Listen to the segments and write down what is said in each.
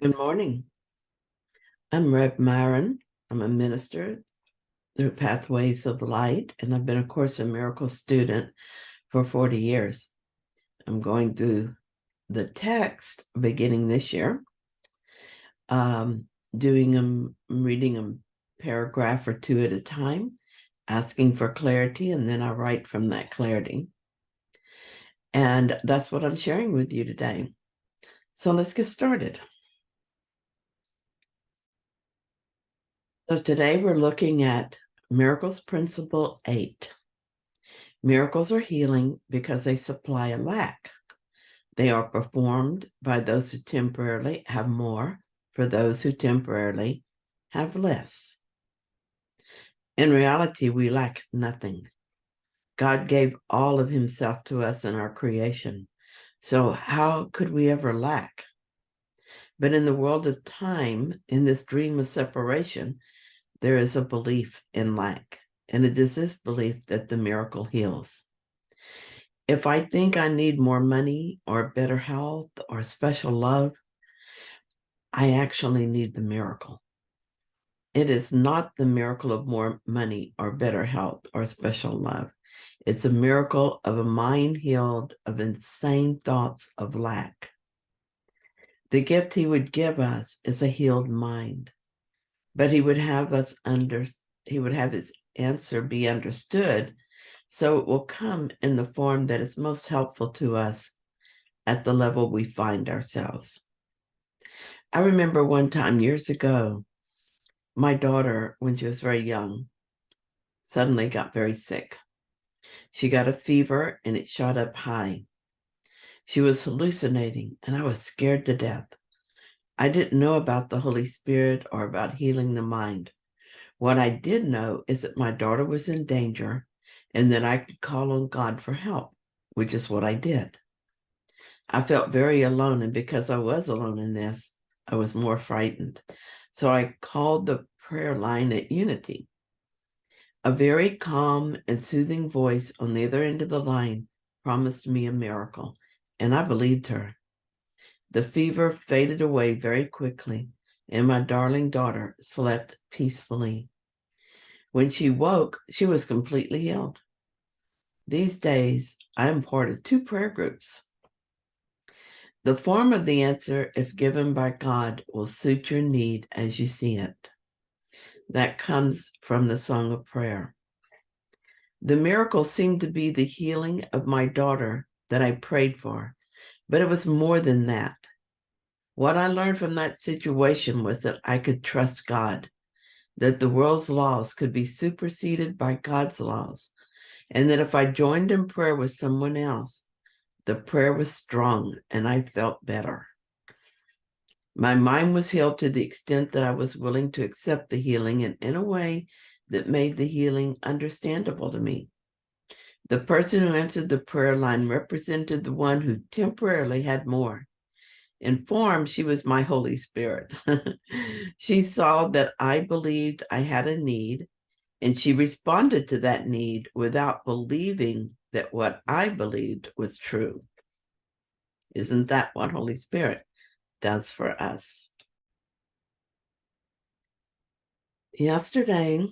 Good morning. I'm Rev Myron. I'm a minister through Pathways of Light, and I've been a Course in Miracles student for 40 years. I'm going through the text beginning this year, um, reading them paragraph or two at a time, asking for clarity, and then I write from that clarity. And that's what I'm sharing with you today. So let's get started. So today we're looking at Miracles Principle 8. Miracles are healing because they supply a lack. They are performed by those who temporarily have more for those who temporarily have less. In reality, we lack nothing. God gave all of himself to us in our creation. So how could we ever lack? But in the world of time, in this dream of separation, there is a belief in lack. And it is this belief that the miracle heals. If I think I need more money or better health or special love, I actually need the miracle. It is not the miracle of more money or better health or special love. It's a miracle of a mind healed of insane thoughts of lack. The gift he would give us is a healed mind, but he would have his answer be understood, so it will come in the form that is most helpful to us at the level we find ourselves. I remember one time years ago, my daughter, when she was very young, suddenly got very sick. She got a fever and it shot up high. She was hallucinating and I was scared to death. I didn't know about the Holy Spirit or about healing the mind. What I did know is that my daughter was in danger and that I could call on God for help, which is what I did. I felt very alone, and because I was alone in this, I was more frightened. So I called the prayer line at Unity. A very calm and soothing voice on the other end of the line promised me a miracle, and I believed her. The fever faded away very quickly, and my darling daughter slept peacefully. When she woke, she was completely healed. These days, I am part of two prayer groups. The form of the answer, if given by God, will suit your need as you see it. That comes from the Song of Prayer. The miracle seemed to be the healing of my daughter that I prayed for, but it was more than that. What I learned from that situation was that I could trust God, that the world's laws could be superseded by God's laws, and that if I joined in prayer with someone else, the prayer was strong and I felt better. My mind was healed to the extent that I was willing to accept the healing and in a way that made the healing understandable to me. The person who answered the prayer line represented the one who temporarily had more. In form, she was my Holy Spirit. She saw that I believed I had a need, and she responded to that need without believing that what I believed was true. Isn't that what Holy Spirit does for us? Yesterday,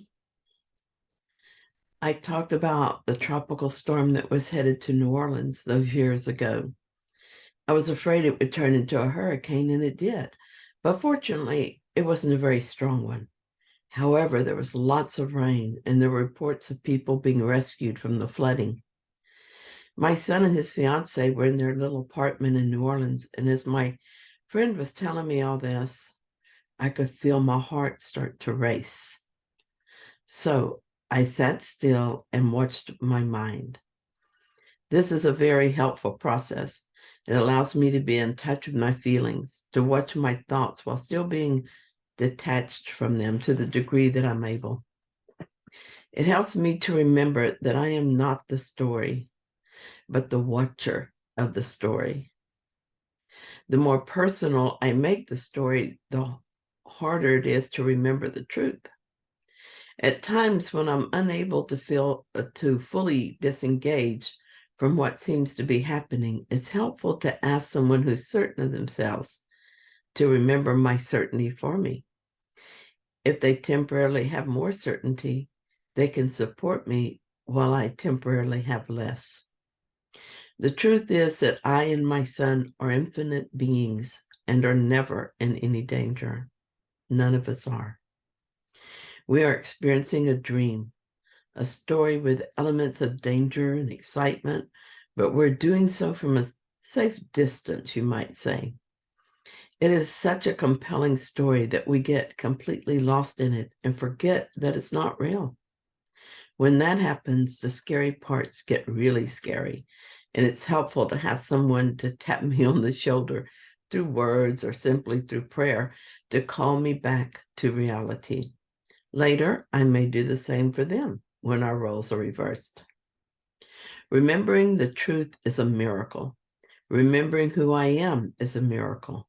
I talked about the tropical storm that was headed to New Orleans those years ago. I was afraid it would turn into a hurricane, and it did. But fortunately, it wasn't a very strong one. However, there was lots of rain, and there were reports of people being rescued from the flooding. My son and his fiance were in their little apartment in New Orleans, and as my friend was telling me all this, I could feel my heart start to race. So I sat still and watched my mind. This is a very helpful process. It allows me to be in touch with my feelings, to watch my thoughts while still being detached from them to the degree that I'm able. It helps me to remember that I am not the story, but the watcher of the story. The more personal I make the story, the harder it is to remember the truth. At times when I'm unable to fully disengage from what seems to be happening, it's helpful to ask someone who's certain of themselves, to remember my certainty for me. If they temporarily have more certainty, they can support me while I temporarily have less. The truth is that I and my son are infinite beings and are never in any danger. None of us are. We are experiencing a dream, a story with elements of danger and excitement, but we're doing so from a safe distance, you might say. It is such a compelling story that we get completely lost in it and forget that it's not real. When that happens, the scary parts get really scary, and it's helpful to have someone to tap me on the shoulder through words or simply through prayer to call me back to reality. Later, I may do the same for them when our roles are reversed. Remembering the truth is a miracle. Remembering who I am is a miracle.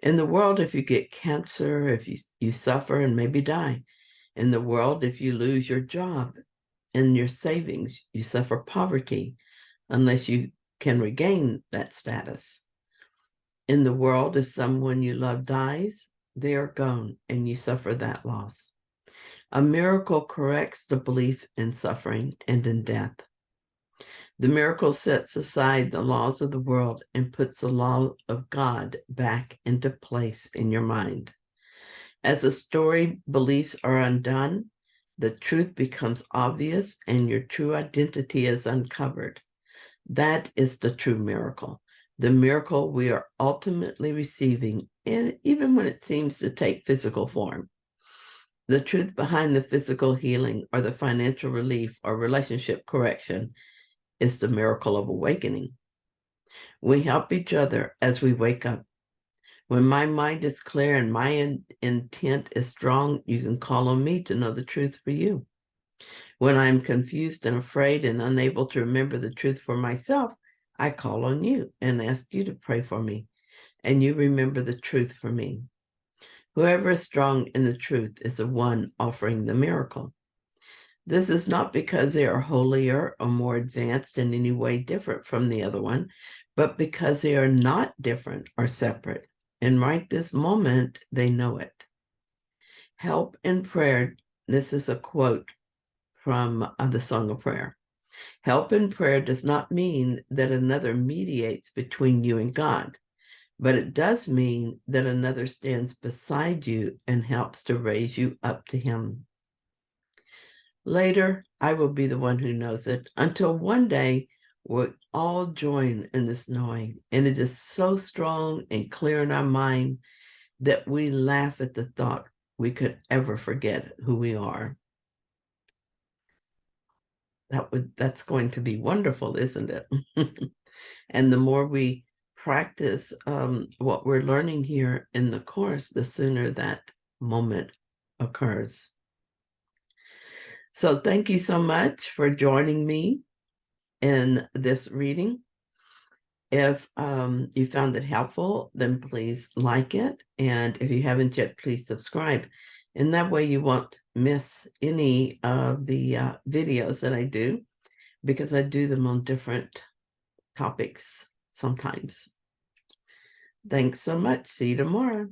In the world, if you get cancer, if you suffer and maybe die. In the world, if you lose your job and your savings, you suffer poverty unless you can regain that status. In the world, if someone you love dies, they are gone and you suffer that loss. A miracle corrects the belief in suffering and in death. The miracle sets aside the laws of the world and puts the law of God back into place in your mind. As the story beliefs are undone, the truth becomes obvious and your true identity is uncovered. That is the true miracle, the miracle we are ultimately receiving, and even when it seems to take physical form. The truth behind the physical healing or the financial relief or relationship correction is the miracle of awakening. We help each other as we wake up. When my mind is clear and my intent is strong, you can call on me to know the truth for you. When I'm confused and afraid and unable to remember the truth for myself, I call on you and ask you to pray for me, and you remember the truth for me. Whoever is strong in the truth is the one offering the miracle. This is not because they are holier or more advanced in any way different from the other one, but because they are not different or separate. And right this moment, they know it. Help in prayer. This is a quote from the Song of Prayer. Help in prayer does not mean that another mediates between you and God, but it does mean that another stands beside you and helps to raise you up to him. Later, I will be the one who knows it until one day we all join in this knowing. And it is so strong and clear in our mind that we laugh at the thought we could ever forget who we are. That's going to be wonderful, isn't it? And the more we practice what we're learning here in the course, the sooner that moment occurs. So thank you so much for joining me in this reading. If you found it helpful, then please like it. And if you haven't yet, please subscribe. And that way you won't miss any of the videos that I do, because I do them on different topics sometimes. Thanks so much. See you tomorrow.